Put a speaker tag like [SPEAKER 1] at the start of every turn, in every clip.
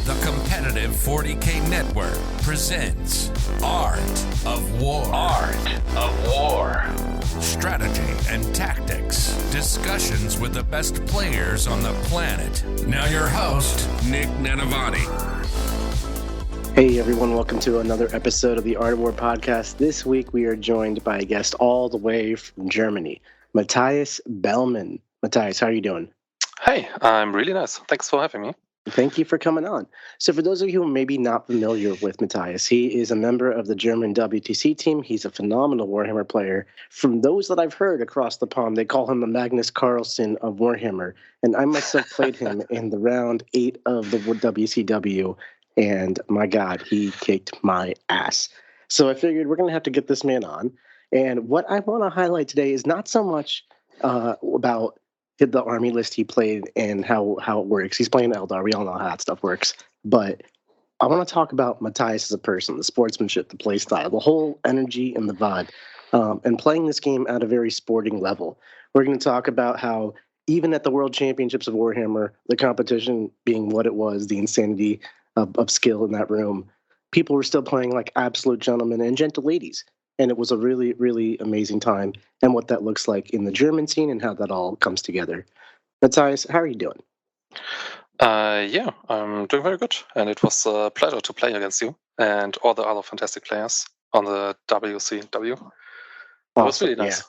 [SPEAKER 1] The competitive 40K network presents Art of War. Art of War. Strategy and tactics. Discussions with the best players on the planet. Now your host, Nick Nanavati.
[SPEAKER 2] Hey everyone, welcome to another episode of the Art of War podcast. This week we are joined by a guest all the way from Germany, Matthias Bellman. Matthias, how are you doing?
[SPEAKER 3] Hey, I'm really nice. Thanks for having me.
[SPEAKER 2] Thank you for coming on. So for those of you who may be not familiar with Matthias, he is a member of the German WTC team. He's a phenomenal Warhammer player. From those that I've heard across the pond, they call him the Magnus Carlsen of Warhammer. And I myself played him in the round 8 of the WCW. And my God, he kicked my ass. So I figured we're going to have to get this man on. And what I want to highlight today is not so much about the army list he played and how it works. He's playing Eldar. We all know how that stuff works. But I want to talk about Matthias as a person, the sportsmanship, the play style, the whole energy and the vibe, and playing this game at a very sporting level. We're going to talk about how even at the World Championships of Warhammer, the competition being what it was, the insanity of skill in that room, people were still playing like absolute gentlemen and gentle ladies. And it was a really, really amazing time, and what that looks like in the German scene and how that all comes together. Matthias, how are you doing?
[SPEAKER 3] Yeah, I'm doing very good. And it was a pleasure to play against you and all the other fantastic players on the WCW. It was really nice.
[SPEAKER 2] Yeah.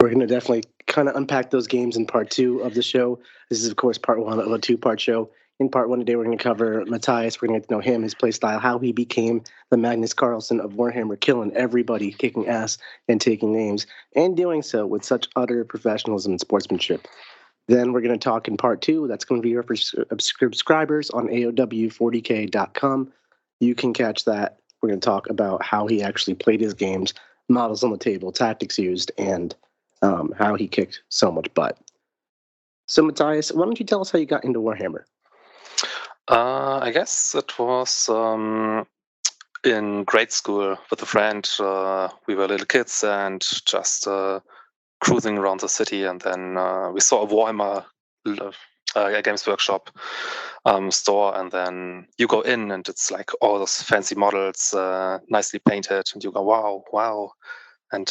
[SPEAKER 2] We're going to definitely kind of unpack those games in part 2 of the show. This is, of course, part 1 of a 2-part show. In part 1 today, we're going to cover Matthias. We're going to get to know him, his play style, how he became the Magnus Carlsen of Warhammer, killing everybody, kicking ass, and taking names, and doing so with such utter professionalism and sportsmanship. Then we're going to talk in part 2. That's going to be for subscribers on AOW40k.com. You can catch that. We're going to talk about how he actually played his games, models on the table, tactics used, and how he kicked so much butt. So, Matthias, why don't you tell us how you got into Warhammer?
[SPEAKER 3] I guess it was in grade school with a friend. We were little kids and just cruising around the city, and then we saw a Warhammer Games Workshop store, and then you go in and it's like all those fancy models, nicely painted, and you go, wow. And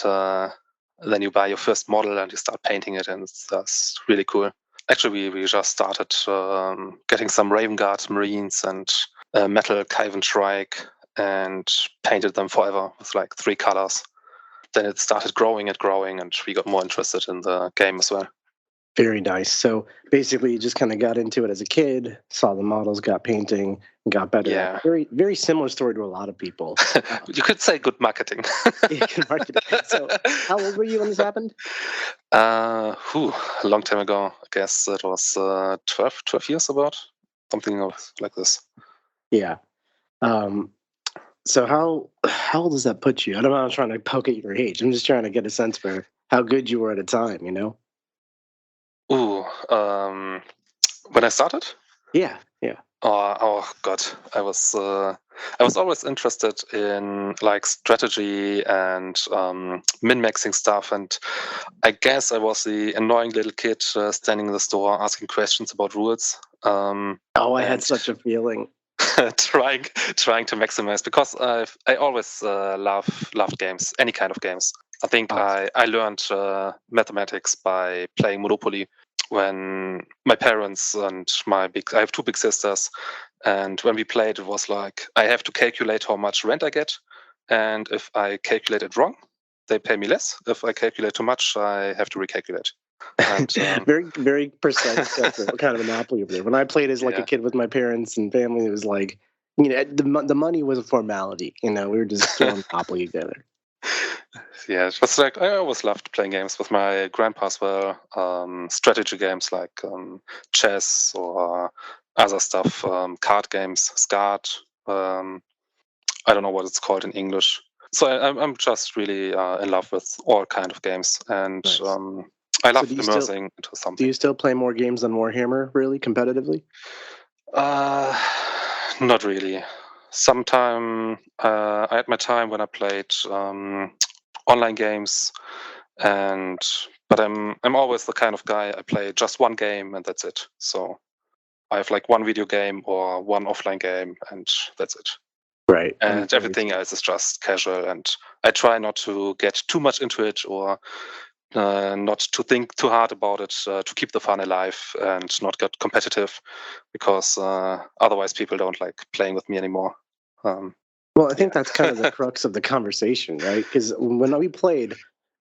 [SPEAKER 3] then you buy your first model and you start painting it, and it's just really cool. Actually, we just started getting some Raven Guard Marines and metal Kyvan Shrike and painted them forever with like 3 colors. Then it started growing and we got more interested in the game as well.
[SPEAKER 2] Very nice. So basically, you just kind of got into it as a kid, saw the models, got painting, and got better.
[SPEAKER 3] Yeah.
[SPEAKER 2] Very, very similar story to a lot of people.
[SPEAKER 3] You could say good marketing.
[SPEAKER 2] Yeah, good marketing. So how old were you when this happened?
[SPEAKER 3] A long time ago. I guess it was 12 years about. Something like this.
[SPEAKER 2] Yeah. So how old does that put you? I'm not trying to poke at your age. I'm just trying to get a sense for how good you were at a time, you know?
[SPEAKER 3] When I started?
[SPEAKER 2] Yeah.
[SPEAKER 3] Oh God, I was always interested in like strategy and min-maxing stuff, and I guess I was the annoying little kid standing in the store asking questions about rules.
[SPEAKER 2] I had such a feeling.
[SPEAKER 3] trying to maximize, because I always loved games, any kind of games. I think I learned mathematics by playing Monopoly when my parents and I have 2 big sisters, and when we played, it was like I have to calculate how much rent I get, and if I calculate it wrong, they pay me less. If I calculate too much, I have to recalculate. And,
[SPEAKER 2] very, very precise kind of Monopoly over there. When I played as like a kid with my parents and family, it was like, you know, the money was a formality. You know, we were just throwing Monopoly together.
[SPEAKER 3] Yeah, it was like I always loved playing games with my grandpa as well. Strategy games like chess or other stuff, card games, Skat. I don't know what it's called in English. So I'm just really in love with all kind of games, and nice. I love immersing into something.
[SPEAKER 2] Do you still play more games than Warhammer, really, competitively?
[SPEAKER 3] Not really. Sometime I had my time when I played online games, but I'm always the kind of guy, I play just one game and that's it. So I have like one video game or one offline game, and that's it.
[SPEAKER 2] Right.
[SPEAKER 3] And everything else is just casual. And I try not to get too much into it, or not to think too hard about it, to keep the fun alive and not get competitive, because otherwise people don't like playing with me anymore.
[SPEAKER 2] Well, I think that's kind of the crux of the conversation, right? Because when we played,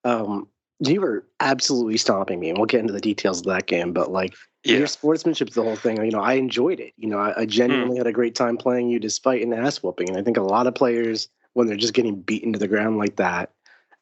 [SPEAKER 2] you were absolutely stomping me, and we'll get into the details of that game. But like your sportsmanship is the whole thing. You know, I enjoyed it. You know, I genuinely had a great time playing you, despite an ass whooping. And I think a lot of players, when they're just getting beaten to the ground like that,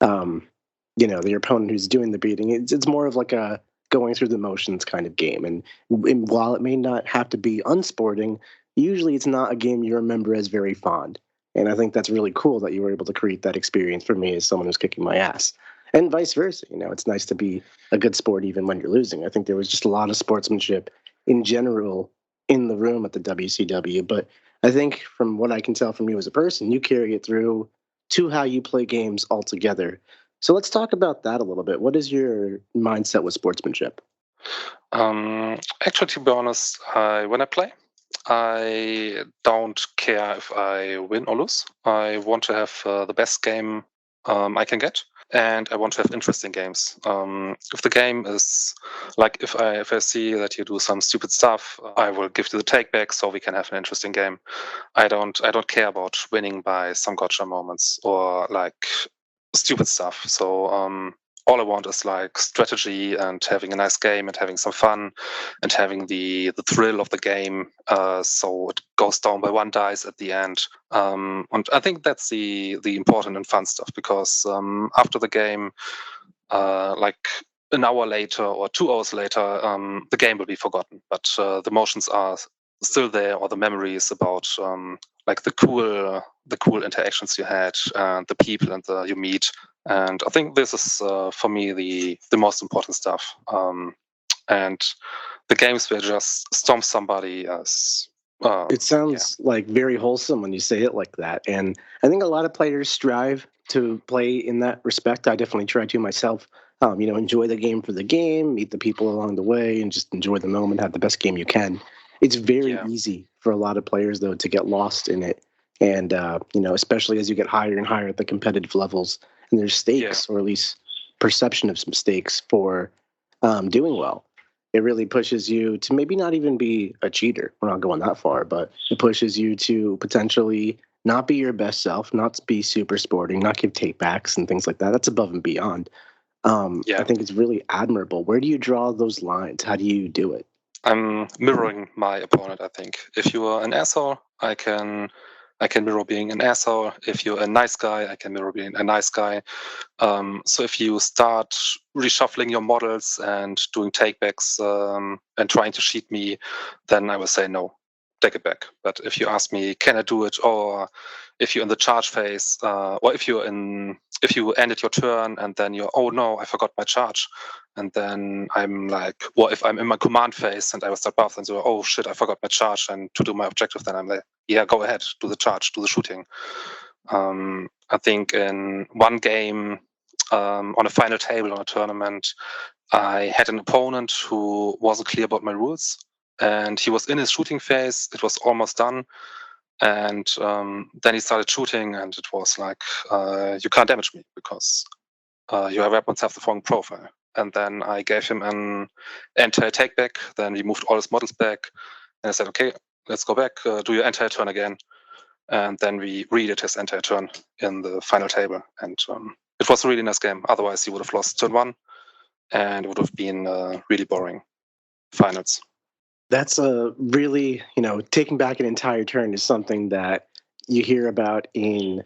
[SPEAKER 2] you know, the opponent who's doing the beating, it's more of like a going through the motions kind of game. And while it may not have to be unsporting, usually it's not a game you remember as very fond. And I think that's really cool that you were able to create that experience for me as someone who's kicking my ass. And vice versa. You know, it's nice to be a good sport even when you're losing. I think there was just a lot of sportsmanship in general in the room at the WCW. But I think from what I can tell from you as a person, you carry it through to how you play games altogether. So let's talk about that a little bit. What is your mindset with sportsmanship?
[SPEAKER 3] Actually, to be honest, when I play, I don't care if I win or lose. I want to have the best game I can get, and I want to have interesting games. If the game is like, if I see that you do some stupid stuff, I will give you the take back so we can have an interesting game. I don't care about winning by some gotcha moments or like stupid stuff. So all I want is like strategy and having a nice game and having some fun and having the thrill of the game. So it goes down by one dice at the end. And I think that's the important and fun stuff, because after the game, like an hour later or 2 hours later, the game will be forgotten. But the emotions are still there, or the memories about like the cool interactions you had, and the people and you meet. And I think this is for me the most important stuff. And the games where just stomp somebody as
[SPEAKER 2] it sounds like very wholesome when you say it like that. And I think a lot of players strive to play in that respect. I definitely try to myself. You know, enjoy the game for the game, meet the people along the way, and just enjoy the moment, have the best game you can. It's very easy for a lot of players, though, to get lost in it. And, you know, especially as you get higher and higher at the competitive levels, and there's stakes, or at least perception of some stakes for doing well. It really pushes you to maybe not even be a cheater. We're not going that far, but it pushes you to potentially not be your best self, not be super sporting, not give takebacks and things like that. That's above and beyond. I think it's really admirable. Where do you draw those lines? How do you do it?
[SPEAKER 3] I'm mirroring my opponent, I think. If you are an asshole, I can mirror being an asshole. If you're a nice guy, I can mirror being a nice guy. So if you start reshuffling your models and doing takebacks and trying to cheat me, then I will say no, take it back. But if you ask me, can I do it? Or if you're in the charge phase, or if you ended your turn and then you're, oh no, I forgot my charge. And then I'm like, well, if I'm in my command phase and I will start buff and so, oh shit, I forgot my charge, and to do my objective, then I'm like, yeah, go ahead, do the charge, do the shooting. I think in one game, on a final table on a tournament, I had an opponent who wasn't clear about my rules, and he was in his shooting phase. It was almost done. And then he started shooting, and it was like, you can't damage me because your weapons have the wrong profile. And then I gave him an anti-take back. Then he moved all his models back. And I said, okay, let's go back, do your anti-turn again. And then we redid his anti-turn in the final table. And it was a really nice game. Otherwise, he would have lost turn one, and it would have been really boring finals.
[SPEAKER 2] That's a really, you know, taking back an entire turn is something that you hear about in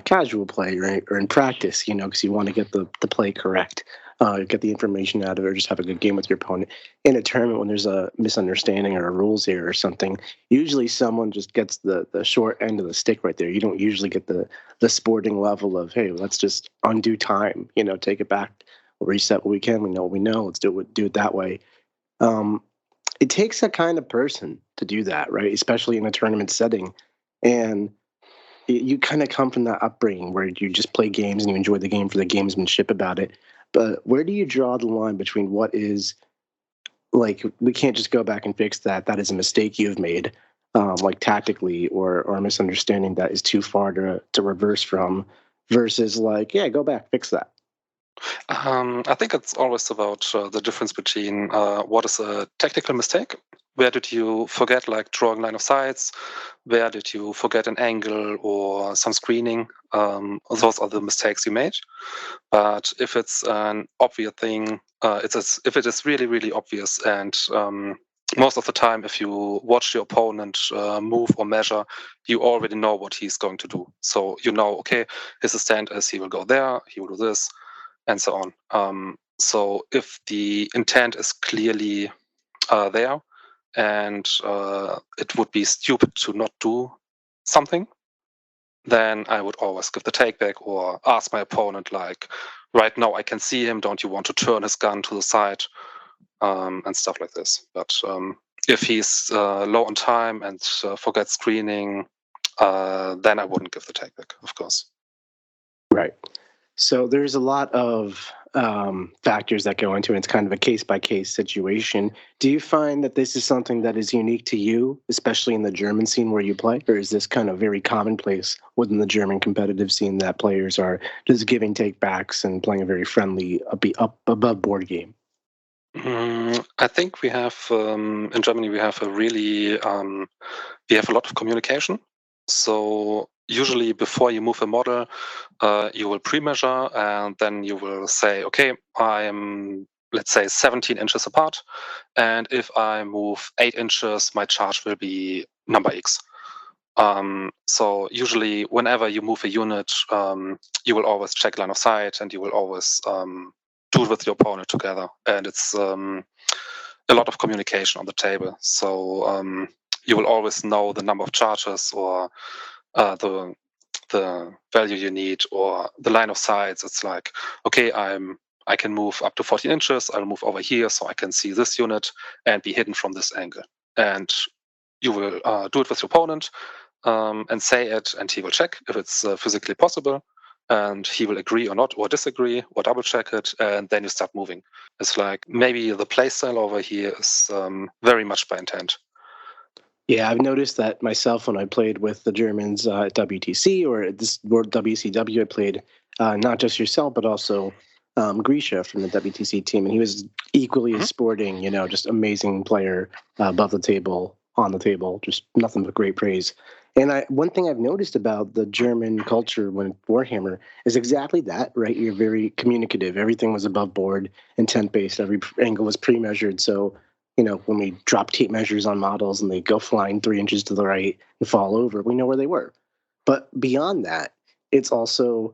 [SPEAKER 2] casual play, right? Or in practice, you know, because you want to get the play correct, get the information out of it, or just have a good game with your opponent. In a tournament, when there's a misunderstanding or a rules error or something, usually someone just gets the short end of the stick right there. You don't usually get the sporting level of, hey, let's just undo time, you know, take it back, we'll reset what we can, we know what we know, let's do it that way. It takes a kind of person to do that, right? Especially in a tournament setting. And you kind of come from that upbringing where you just play games and you enjoy the game for the gamesmanship about it. But where do you draw the line between what is like we can't just go back and fix that. That is a mistake you've made, like tactically or a misunderstanding that is too far to reverse from. Versus like, yeah, go back, fix that.
[SPEAKER 3] I think it's always about the difference between what is a technical mistake. Where did you forget, like drawing line of sights? Where did you forget an angle or some screening? Those are the mistakes you made. But if it's an obvious thing, if it is really, really obvious, and most of the time, if you watch your opponent move or measure, you already know what he's going to do. So you know, okay, his stand is he will go there, he will do this, and so on. So if the intent is clearly there, and it would be stupid to not do something, then I would always give the take back or ask my opponent, like, right now I can see him, don't you want to turn his gun to the side, and stuff like this. But if he's low on time and forgets screening, then I wouldn't give the take back, of course.
[SPEAKER 2] Right. So there's a lot of factors that go into it. It's kind of a case-by-case situation. Do you find that this is something that is unique to you, especially in the German scene where you play? Or is this kind of very commonplace within the German competitive scene that players are just giving take-backs and playing a very friendly, above-board game?
[SPEAKER 3] I think we have, in Germany, we have we have a lot of communication. So usually before you move a model, you will pre-measure and then you will say, okay, I am, let's say, 17 inches apart. And if I move 8 inches, my charge will be number X. So usually whenever you move a unit, you will always check line of sight and you will always do it with your opponent together. And it's a lot of communication on the table. So you will always know the number of charges or the value you need or the line of sights. It's like, okay, I can move up to 14 inches. I'll move over here so I can see this unit and be hidden from this angle. And you will do it with your opponent and say it, and he will check if it's physically possible. And he will agree or not, or disagree, or double check it, and then you start moving. It's like maybe the playstyle over here is very much by intent.
[SPEAKER 2] Yeah, I've noticed that myself when I played with the Germans at WTC or at this World WCW. I played not just yourself, but also Grisha from the WTC team, and he was equally as sporting. You know, just amazing player, above the table, on the table, just nothing but great praise. And one thing I've noticed about the German culture when Warhammer is exactly that, right? You're very communicative. Everything was above board, intent based. Every angle was pre-measured. So, you know, when we drop tape measures on models and they go flying 3 inches to the right and fall over, we know where they were. But beyond that, it's also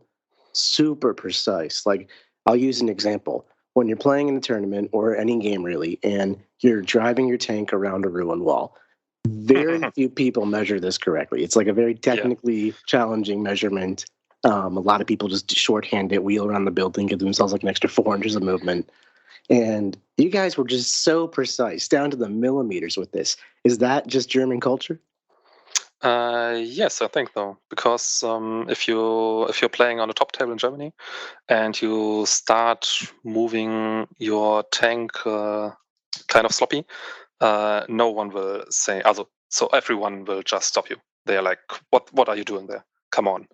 [SPEAKER 2] super precise. Like, I'll use an example. When you're playing in a tournament or any game really, and you're driving your tank around a ruined wall, very few people measure this correctly. It's like a very technically challenging measurement. A lot of people just shorthand it, wheel around the building, give themselves like an extra 4 inches of movement. And you guys were just so precise, down to the millimeters with this. Is that just German culture?
[SPEAKER 3] Yes, I think so. Because if you're playing on the top table in Germany and you start moving your tank kind of sloppy, no one will say. So everyone will just stop you. They're like, "What are you doing there? Come on,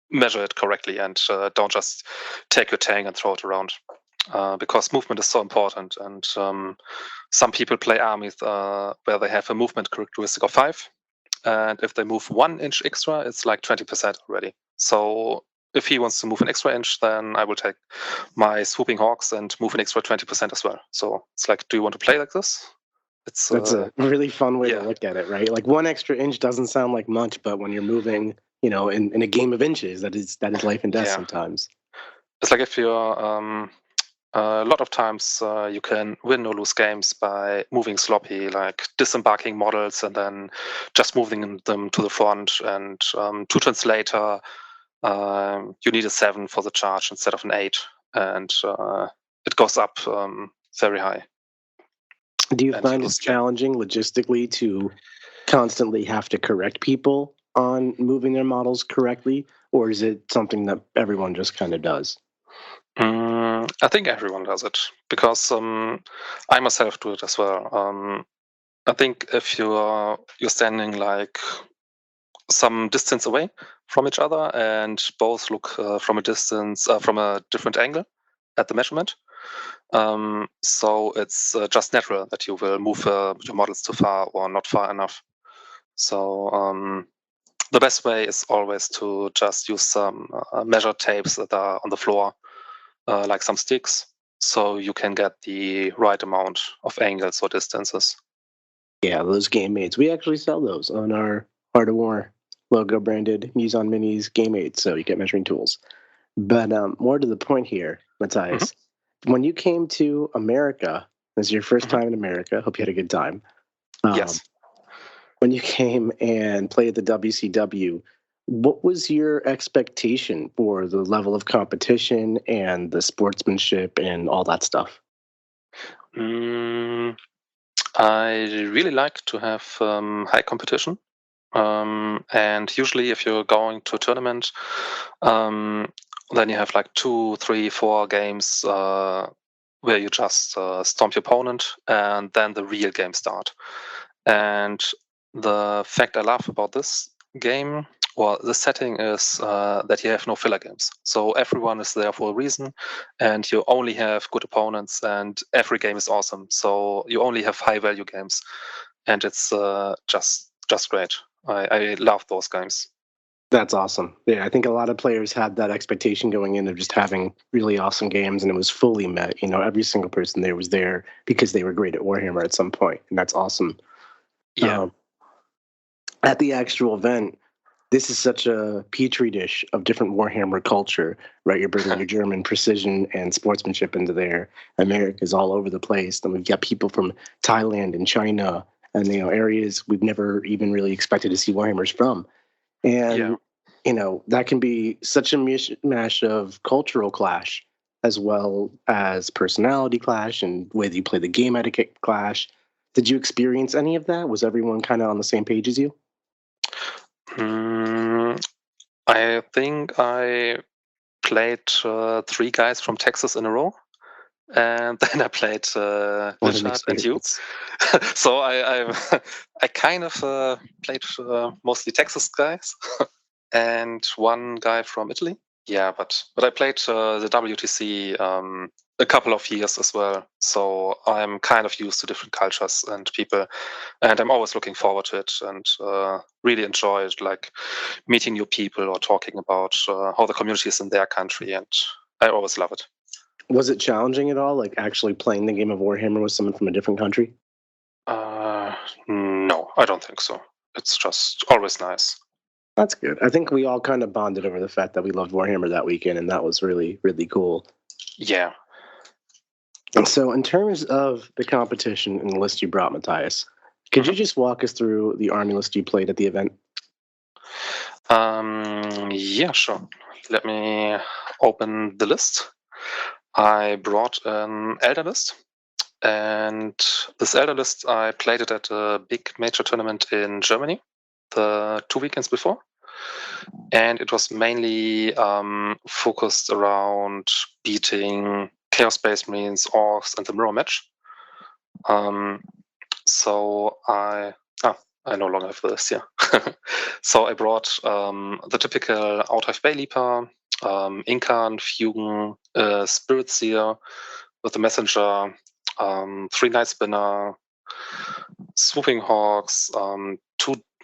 [SPEAKER 3] measure it correctly and don't just take your tank and throw it around." Because movement is so important, and some people play armies where they have a movement characteristic of 5. And if they move 1 inch extra, it's like 20% already. So if he wants to move an extra inch, then I will take my swooping hawks and move an extra 20% as well. So it's like, do you want to play like this?
[SPEAKER 2] That's a really fun way to look at it, right? Like 1 extra inch doesn't sound like much, but when you're moving, you know, in a game of inches, that is life and death sometimes.
[SPEAKER 3] It's like if you're a lot of times you can win or lose games by moving sloppy, like disembarking models and then just moving them to the front. And 2 turns later, you need a 7 for the charge instead of an 8, and it goes up very high.
[SPEAKER 2] Do you find it challenging logistically to constantly have to correct people on moving their models correctly, or is it something that everyone just kind of does?
[SPEAKER 3] I think everyone does it because I myself do it as well. I think if you're standing like some distance away from each other and both look from a distance from a different angle at the measurement, so it's just natural that you will move your models too far or not far enough. So the best way is always to just use some measure tapes that are on the floor, like some sticks, so you can get the right amount of angles or distances.
[SPEAKER 2] Yeah, those game aids. We actually sell those on our Art of War logo branded Muson Minis game aids, so you get measuring tools. But more to the point here, Matthias, when you came to America, this is your first time in America. Hope you had a good time.
[SPEAKER 3] Yes.
[SPEAKER 2] When you came and played at the WCW, what was your expectation for the level of competition and the sportsmanship and all that stuff?
[SPEAKER 3] I really like to have high competition. And usually if you're going to a tournament, then you have like 2, 3, 4 games where you just stomp your opponent and then the real game start. And the fact I love about this game, or the setting, is that you have no filler games. So everyone is there for a reason, and you only have good opponents, and every game is awesome. So you only have high value games, and it's just great. I love those games.
[SPEAKER 2] That's awesome. Yeah, I think a lot of players had that expectation going in of just having really awesome games, and it was fully met. You know, every single person there was there because they were great at Warhammer at some point, and that's awesome.
[SPEAKER 3] Yeah.
[SPEAKER 2] At the actual event, this is such a petri dish of different Warhammer culture, right? You're bringing your German precision and sportsmanship into there. America's all over the place. And we've got people from Thailand and China and, you know, areas we've never even really expected to see Warhammers from. And,
[SPEAKER 3] Yeah.
[SPEAKER 2] you know, that can be such a mishmash of cultural clash as well as personality clash and whether you play the game etiquette clash. Did you experience any of that? Was everyone kind of on the same page as you?
[SPEAKER 3] I think I played 3 guys from Texas in a row, and then I played
[SPEAKER 2] What an
[SPEAKER 3] Richard and you.
[SPEAKER 2] experience.
[SPEAKER 3] So I kind of played mostly Texas guys and one guy from Italy. Yeah, but I played the WTC a couple of years as well, so I'm kind of used to different cultures and people, and I'm always looking forward to it and really enjoy it, like meeting new people or talking about how the community is in their country, and I always love it.
[SPEAKER 2] Was it challenging at all, like actually playing the game of Warhammer with someone from a different country?
[SPEAKER 3] No, I don't think so. It's just always nice.
[SPEAKER 2] That's good. I think we all kind of bonded over the fact that we loved Warhammer that weekend, and that was really, really cool.
[SPEAKER 3] Yeah.
[SPEAKER 2] And so, in terms of the competition and the list you brought, Matthias, could you just walk us through the army list you played at the event?
[SPEAKER 3] Yeah, sure. Let me open the list. I brought an Eldar list, and this Eldar list, I played it at a big major tournament in Germany the 2 weekends before, and it was mainly focused around beating Chaos Space Marines, Orcs, and the mirror match. So I no longer have this here. So I brought the typical Out-Hive Bay Leaper, Incan, Fugen, Spirit Seer with the Messenger, 3 Night Spinner, Swooping Hawks, 2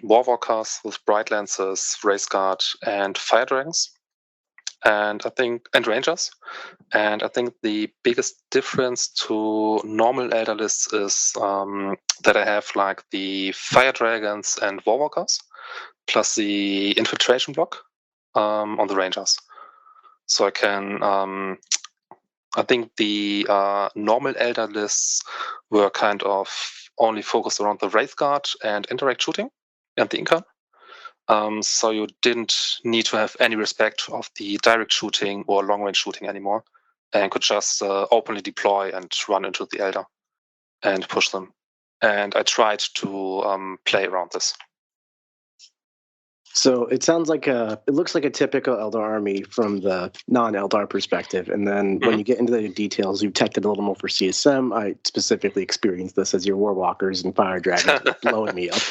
[SPEAKER 3] Warwalkers with Bright Lances, Race Guard, and Fire Dragons. And Rangers. And I think the biggest difference to normal Eldar lists is that I have like the Fire Dragons and Warwalkers, plus the Infiltration block on the Rangers. So I can, I think the normal Eldar lists were kind of only focused around the Wraith Guard and indirect shooting and the Inca. So you didn't need to have any respect of the direct shooting or long range shooting anymore, and could just openly deploy and run into the Eldar and push them. And I tried to play around this.
[SPEAKER 2] So it sounds like it looks like a typical Eldar army from the non-Eldar perspective. And then when you get into the details, you've teched it a little more for CSM. I specifically experienced this as your Warwalkers and Fire Dragons were blowing me up.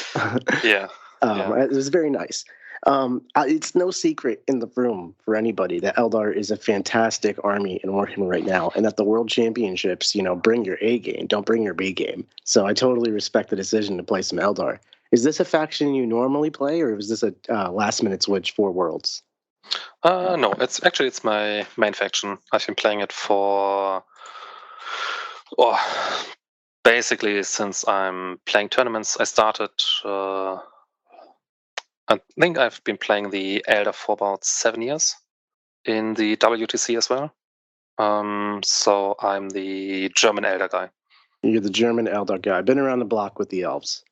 [SPEAKER 3] Yeah.
[SPEAKER 2] It was very nice. It's no secret in the room for anybody that Eldar is a fantastic army in Warhammer right now, and that the World Championships, bring your A game, don't bring your B game. So I totally respect the decision to play some Eldar. Is this a faction you normally play, or was this a last-minute switch for Worlds?
[SPEAKER 3] No, it's my main faction. I've been playing it for basically since I'm playing tournaments. I started. I think I've been playing the Eldar for about 7 years in the WTC as well. So I'm the German Eldar guy.
[SPEAKER 2] You're the German Eldar guy. Been around the block with the elves.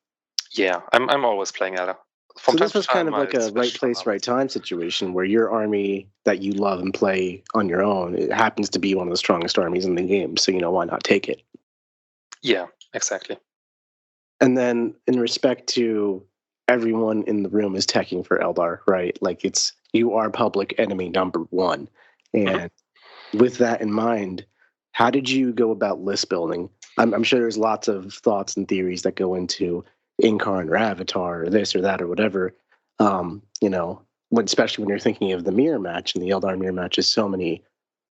[SPEAKER 3] Yeah, I'm always playing Eldar.
[SPEAKER 2] So this was kind of like a right place, right time situation where your army that you love and play on your own, it happens to be one of the strongest armies in the game. So, why not take it?
[SPEAKER 3] Yeah, exactly.
[SPEAKER 2] And then in respect to everyone in the room is teching for Eldar, right? Like you are public enemy number one. And with that in mind, how did you go about list building? I'm sure there's lots of thoughts and theories that go into Incarn or Avatar or this or that or whatever. Especially when you're thinking of the mirror match, and the Eldar mirror match is so many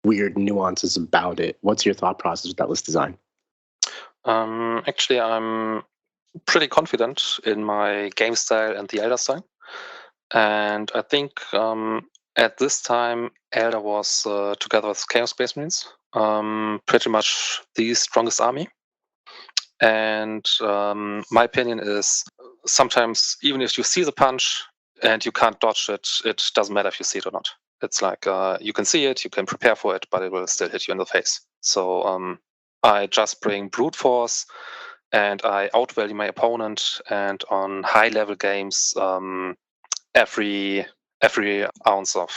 [SPEAKER 2] weird nuances about it. What's your thought process with that list design?
[SPEAKER 3] Actually, I'm pretty confident in my game style and the Eldar style. And I think at this time, Eldar was, together with Chaos Space Marines, pretty much the strongest army. And my opinion is sometimes even if you see the punch and you can't dodge it, it doesn't matter if you see it or not. It's like you can see it, you can prepare for it, but it will still hit you in the face. So I just bring brute force and I outvalue my opponent. And on high-level games, every ounce of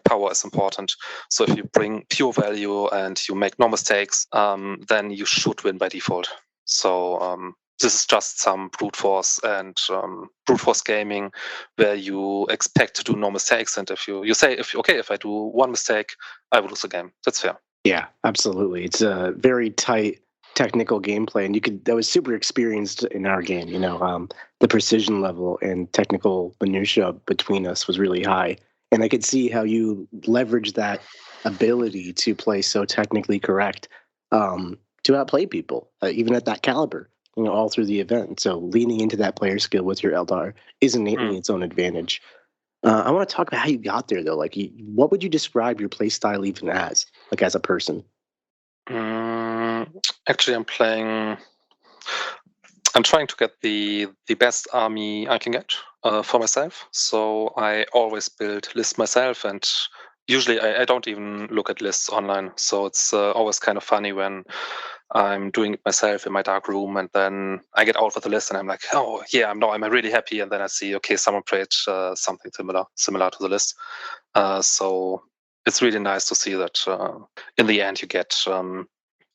[SPEAKER 3] power is important. So if you bring pure value and you make no mistakes, then you should win by default. So this is just some brute force and brute force gaming where you expect to do no mistakes. And if you say, if I do one mistake, I will lose the game. That's fair.
[SPEAKER 2] Yeah, absolutely. It's a very tight technical gameplay, and that was super experienced in our game. The precision level and technical minutia between us was really high, and I could see how you leverage that ability to play so technically correct to outplay people, even at that caliber. All through the event. So leaning into that player skill with your Eldar is innately its own advantage. I want to talk about how you got there, though. Like, what would you describe your play style even as, like as a person?
[SPEAKER 3] Actually, I'm trying to get the best army I can get for myself. So I always build lists myself, and usually I don't even look at lists online. So it's always kind of funny when I'm doing it myself in my dark room, and then I get out with the list, and I'm like, oh yeah, I'm really happy, and then I see, okay, someone played something similar to the list. So it's really nice to see that in the end you get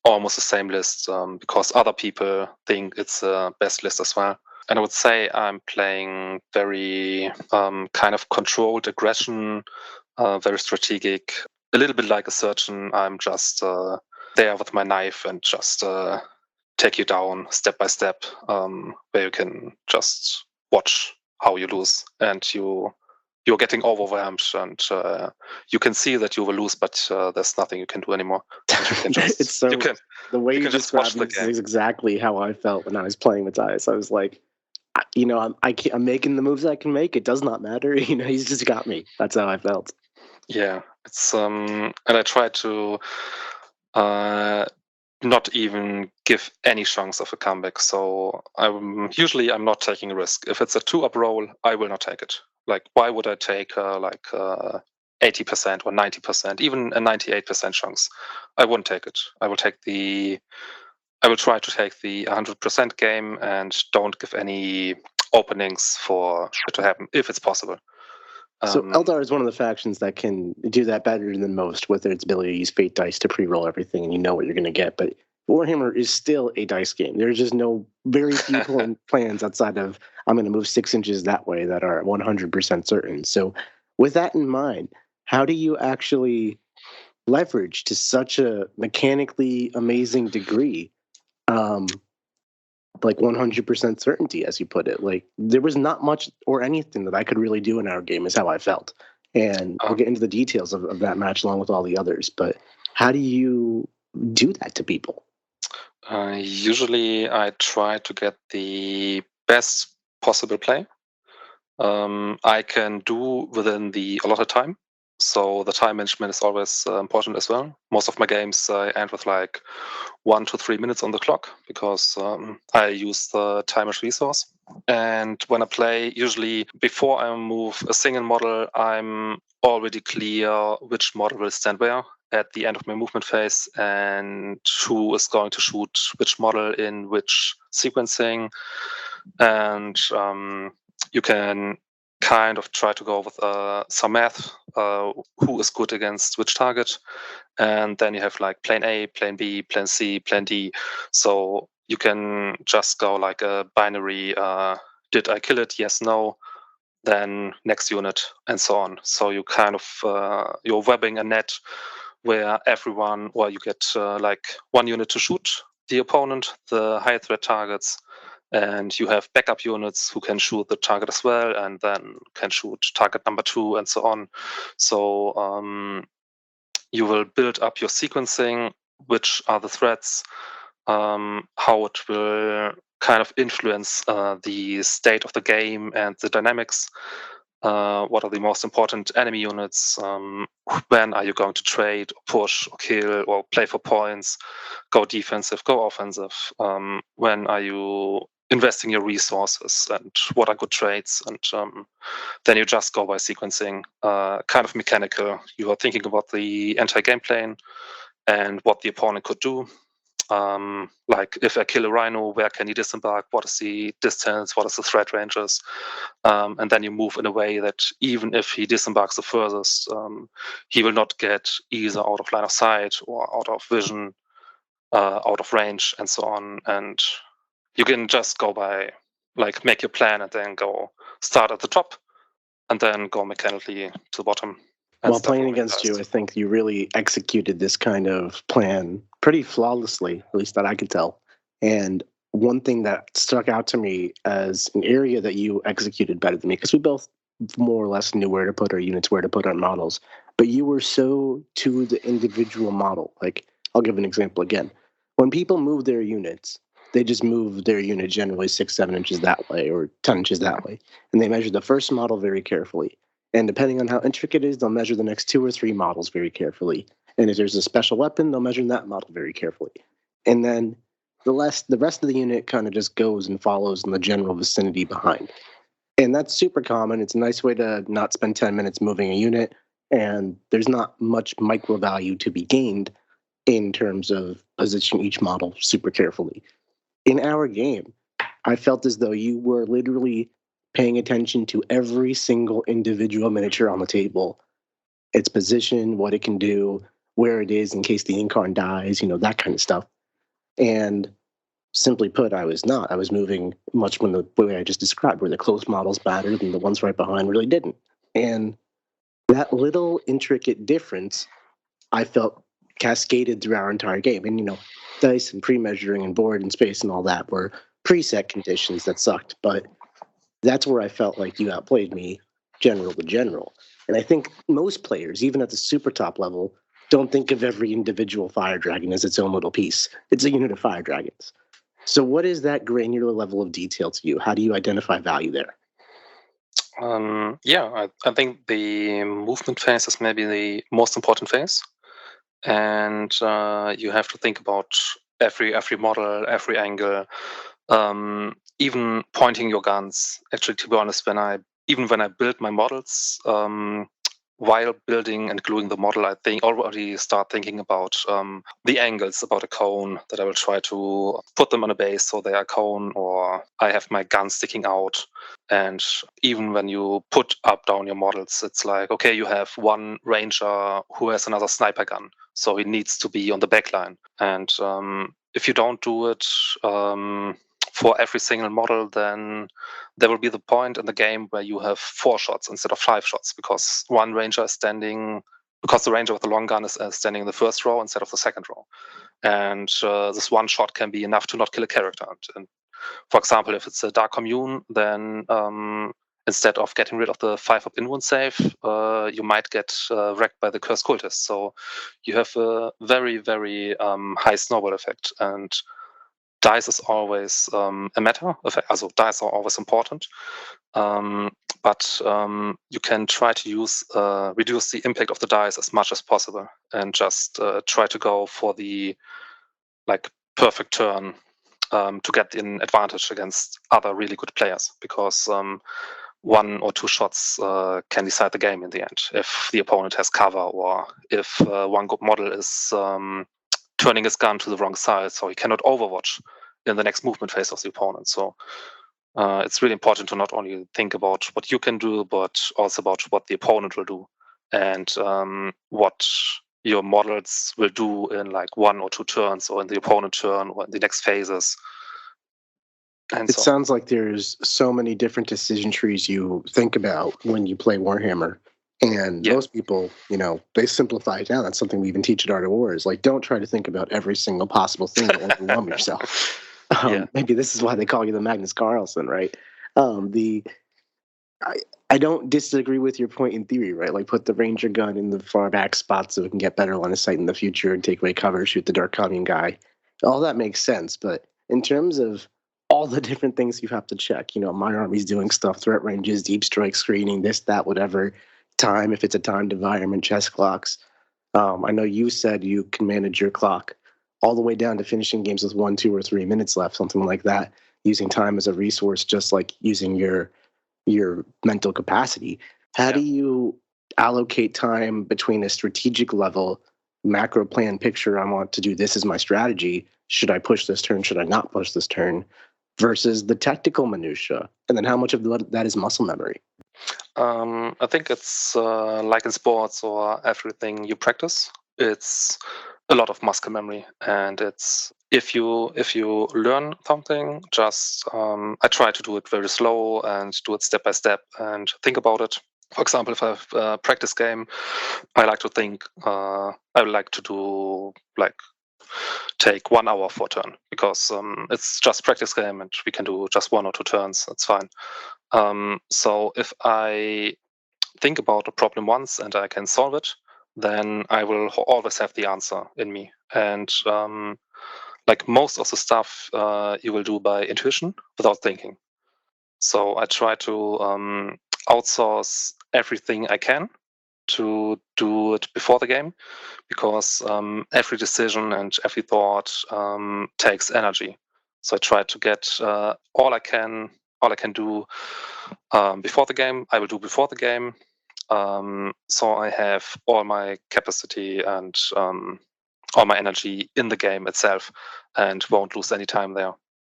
[SPEAKER 3] almost the same list because other people think it's the best list as well. And I would say I'm playing very kind of controlled aggression, very strategic, a little bit like a surgeon. I'm just there with my knife and just take you down step by step, where you can just watch how you lose, and you're getting overwhelmed, and you can see that you will lose, but there's nothing you can do anymore.
[SPEAKER 2] The way you describe it is exactly how I felt when I was playing Matthias. I was like, I'm making the moves I can make. It does not matter. He's just got me. That's how I felt.
[SPEAKER 3] Yeah, it's and I try to not even give any chance of a comeback. So I'm not taking a risk. If it's a 2-up roll, I will not take it. Like, why would I take 80% or 90%, even a 98% chance? I wouldn't take it. I will try to take the 100% game and don't give any openings for shit to happen if it's possible.
[SPEAKER 2] So Eldar is one of the factions that can do that better than most with its ability to use fate dice to pre-roll everything, and you know what you're going to get. But Warhammer is still a dice game. There's just very few plans outside of I'm going to move 6 inches that way that are 100% certain. So with that in mind, how do you actually leverage to such a mechanically amazing degree, like 100% certainty, as you put it? Like, there was not much or anything that I could really do in our game, is how I felt. And we'll get into the details of that match along with all the others. But how do you do that to people?
[SPEAKER 3] Usually I try to get the best possible play I can do within the allotted time. So the time management is always important as well. Most of my games I end with like 1 to 3 minutes on the clock because I use the time as resource. And when I play, usually before I move a single model, I'm already clear which model will stand where at the end of my movement phase and who is going to shoot which model in which sequencing. And you can kind of try to go with some math, who is good against which target. And then you have like plan A, plan B, plan C, plan D. So you can just go like a binary, did I kill it? Yes, no. Then next unit and so on. So you kind of, you're webbing a net where everyone, or you get like one unit to shoot the opponent, the high threat targets, and you have backup units who can shoot the target as well, and then can shoot target number 2 and so on. So you will build up your sequencing, which are the threats, how it will kind of influence the state of the game and the dynamics. What are the most important enemy units? When are you going to trade, or push, or kill, or play for points? Go defensive, go offensive. When are you investing your resources, and what are good trades? And then you just go by sequencing, kind of mechanical. You are thinking about the entire game plane and what the opponent could do. Like if I kill a rhino, where can he disembark? What is the distance? What is the threat ranges? And then you move in a way that even if he disembarks the furthest, he will not get either out of line of sight or out of vision, out of range, and so on. And you can just go by, like, make your plan and then go start at the top and then go mechanically to the bottom.
[SPEAKER 2] While playing against you, I think you really executed this kind of plan pretty flawlessly, at least that I could tell. And one thing that stuck out to me as an area that you executed better than me, because we both more or less knew where to put our units, where to put our models, but you were so to the individual model. Like, I'll give an example again. When people move their units, they just move their unit generally 6, 7 inches that way or 10 inches that way. And they measure the first model very carefully. And depending on how intricate it is, they'll measure the next 2 or 3 models very carefully. And if there's a special weapon, they'll measure that model very carefully. And then the rest of the unit kind of just goes and follows in the general vicinity behind. And that's super common. It's a nice way to not spend 10 minutes moving a unit. And there's not much micro value to be gained in terms of positioning each model super carefully. In our game, I felt as though you were literally paying attention to every single individual miniature on the table, its position, what it can do, where it is in case the incarn dies, that kind of stuff. And simply put, I was not. I was moving much when the way I just described, where the close models mattered and the ones right behind really didn't. And that little intricate difference, I felt cascaded through our entire game. And, dice and pre-measuring and board and space and all that were preset conditions that sucked. But that's where I felt like you outplayed me general to general. And I think most players, even at the super top level, don't think of every individual fire dragon as its own little piece. It's a unit of fire dragons. So what is that granular level of detail to you? How do you identify value there?
[SPEAKER 3] I think the movement phase is maybe the most important phase. And you have to think about every model, every angle, even pointing your guns. Actually, to be honest, when I build my models, while building and gluing the model, I think already start thinking about the angles, about a cone, that I will try to put them on a base so they are cone, or I have my gun sticking out. And even when you put up down your models, it's like, okay, you have one ranger who has another sniper gun, so he needs to be on the back line. And if you don't do it for every single model, then there will be the point in the game where you have 4 shots instead of 5 shots, because one ranger is standing, because the ranger with the long gun is standing in the first row instead of the second row. And this one shot can be enough to not kill a character. And for example, if it's a Dark Commune, then instead of getting rid of the 5-up in-wound save, you might get wrecked by the Cursed Cultist. So you have a very, very high snowball effect. And dice is always a matter. Also, dice are always important. But you can try to reduce the impact of the dice as much as possible, and just try to go for the perfect turn to get an advantage against other really good players, because 1 or 2 shots can decide the game in the end. If the opponent has cover, or if one good model is turning his gun to the wrong side, so he cannot overwatch in the next movement phase of the opponent. So it's really important to not only think about what you can do, but also about what the opponent will do, and what your models will do in 1 or 2 turns, or in the opponent turn, or in the next phases. And
[SPEAKER 2] it sounds like there's so many different decision trees you think about when you play Warhammer. And most people, they simplify it down. That's something we even teach at Art of War, is don't try to think about every single possible thing to overwhelm yourself. Maybe this is why they call you the Magnus Carlsen, right? I don't disagree with your point in theory, right? Put the ranger gun in the far back spot so it can get better line of sight in the future and take away cover, shoot the Dark Commune guy. All that makes sense. But in terms of all the different things you have to check, my army's doing stuff, threat ranges, deep strike screening, this, that, whatever, time, if it's a timed environment, chess clocks. I know you said you can manage your clock all the way down to finishing games with 1, 2, or 3 minutes left, something like that, using time as a resource, just like using your mental capacity. How do you allocate time between a strategic level, macro plan picture, I want to do this is my strategy, should I push this turn, should I not push this turn, versus the tactical minutia? And then how much of that is muscle memory?
[SPEAKER 3] I think it's like in sports or everything you practice, it's a lot of muscle memory. And it's if you learn something, just I try to do it very slow and do it step by step and think about it. For example, if I have a practice game, I like to think I would like to do take 1 hour for a turn, because it's just practice game and we can do just 1 or 2 turns. That's fine. So if I think about a problem once and I can solve it, then I will always have the answer in me. And most of the stuff you will do by intuition without thinking. So I try to outsource everything I can to do it before the game, because every decision and every thought takes energy. So I try to get all I can do before the game, I will do before the game. So I have all my capacity and all my energy in the game itself, and won't lose any time there.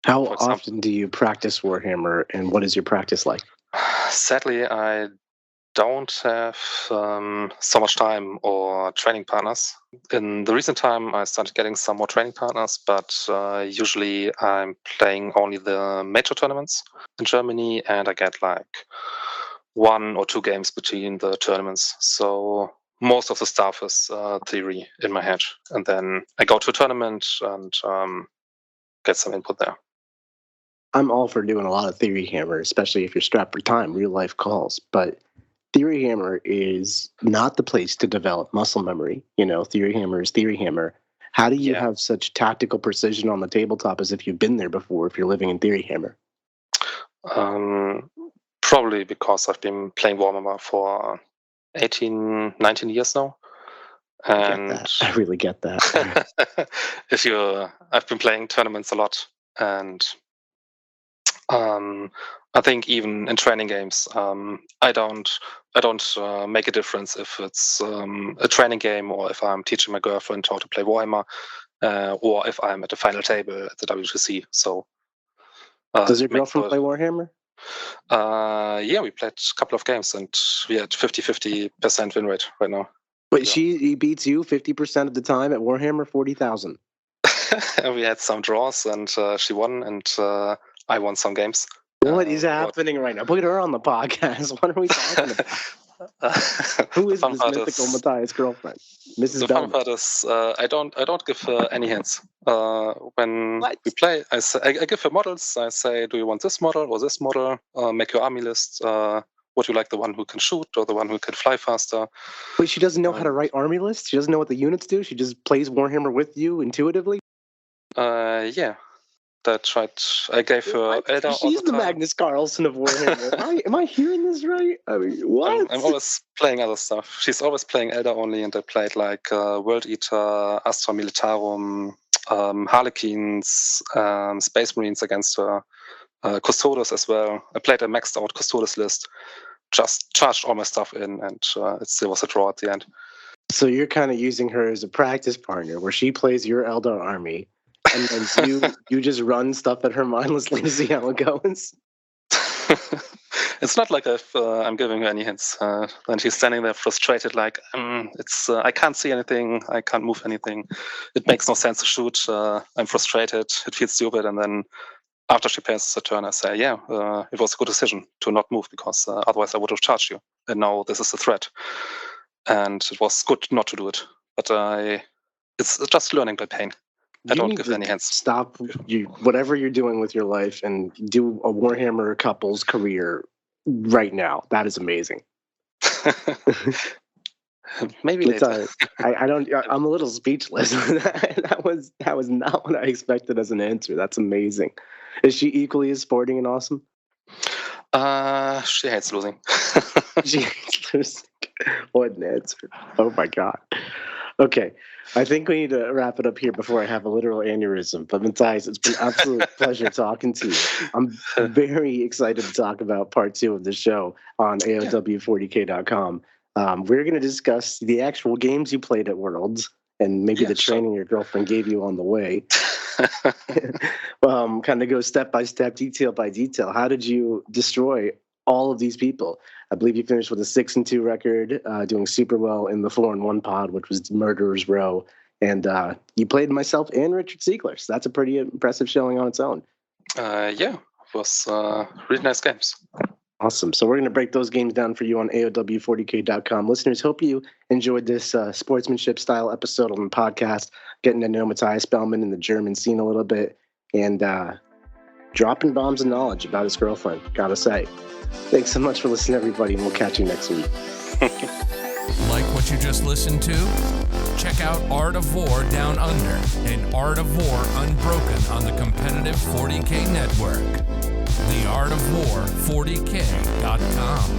[SPEAKER 2] How often do you practice Warhammer, and what is your practice like?
[SPEAKER 3] Sadly, I don't have so much time or training partners. In the recent time, I started getting some more training partners, but usually I'm playing only the major tournaments in Germany, and I get 1 or 2 games between the tournaments. So most of the stuff is theory in my head, and then I go to a tournament and get some input there.
[SPEAKER 2] I'm all for doing a lot of theory hammer, especially if you're strapped for time, real life calls. But theory hammer is not the place to develop muscle memory. Theory hammer is theory hammer. How do you have such tactical precision on the tabletop as if you've been there before if you're living in theory hammer?
[SPEAKER 3] Probably because I've been playing Warhammer for 18, 19 years now. And
[SPEAKER 2] I really get that.
[SPEAKER 3] I've been playing tournaments a lot, and I think even in training games, I don't make a difference if it's a training game or if I'm teaching my girlfriend how to play Warhammer, or if I'm at the final table at the WTC. So,
[SPEAKER 2] does your girlfriend play Warhammer?
[SPEAKER 3] We played a couple of games, and we had 50% win rate right now.
[SPEAKER 2] Wait, he beats you 50% of the time at Warhammer 40,000.
[SPEAKER 3] We had some draws, and she won, and I won some games.
[SPEAKER 2] What is happening right now? Put her on the podcast. What are we talking about? Who is this mythical Matthias' girlfriend? Mrs.
[SPEAKER 3] The
[SPEAKER 2] Bellman.
[SPEAKER 3] fun part is I don't give her any hints. When we play, I give her models. I say, do you want this model or this model? Make your army list. Would you like the one who can shoot or the one who can fly faster?
[SPEAKER 2] Wait, she doesn't know how to write army lists? She doesn't know what the units do? She just plays Warhammer with you intuitively?
[SPEAKER 3] Yeah. That's right. I gave her Eldar.
[SPEAKER 2] She's the Magnus Carlsen of Warhammer. Am I hearing this right? I mean, what?
[SPEAKER 3] I'm always playing other stuff. She's always playing Eldar only, and I played like World Eater, Astra Militarum, Harlequins, Space Marines against her, Custodes as well. I played a maxed out Custodes list, just charged all my stuff in, and it still was a draw at the end.
[SPEAKER 2] So you're kind of using her as a practice partner, where she plays your Eldar army, and then you just run stuff at her mindlessly to see how it goes.
[SPEAKER 3] It's not like if I'm giving her any hints. Then she's standing there frustrated, like I can't see anything, I can't move anything. It makes no sense to shoot. I'm frustrated. It feels stupid. And then after she passes her turn, I say, yeah, it was a good decision to not move because otherwise I would have charged you. And now this is a threat. And it was good not to do it. But it's just learning by pain. I don't give any hints.
[SPEAKER 2] Stop whatever you're doing with your life and do a Warhammer couples career right now. That is amazing.
[SPEAKER 3] Maybe later.
[SPEAKER 2] I'm a little speechless. that was not what I expected as an answer. That's amazing. Is she equally as sporting and awesome?
[SPEAKER 3] She hates losing.
[SPEAKER 2] She hates losing. What an answer. Oh my God. Okay, I think we need to wrap it up here before I have a literal aneurysm. But Matthias, it's been an absolute pleasure talking to you. I'm very excited to talk about part 2 of the show on AOW40k.com. We're going to discuss the actual games you played at Worlds and maybe the training your girlfriend gave you on the way. Kind of go step by step, detail by detail. How did you destroy all of these people? I believe you finished with a 6-2 record, doing super well in the 4-1 pod, which was Murderer's Row. And you played myself and Richard Siegler. So that's a pretty impressive showing on its own.
[SPEAKER 3] Yeah, it was really nice games.
[SPEAKER 2] Awesome. So we're going to break those games down for you on AOW40k.com. Listeners, hope you enjoyed this sportsmanship style episode on the podcast, getting to know Matthias Bellman and the German scene a little bit, and dropping bombs of knowledge about his girlfriend, gotta say. Thanks so much for listening, everybody, and we'll catch you next week.
[SPEAKER 1] Like what you just listened to? Check out Art of War Down Under and Art of War Unbroken on the competitive 40K network. The Art of War 40K.com.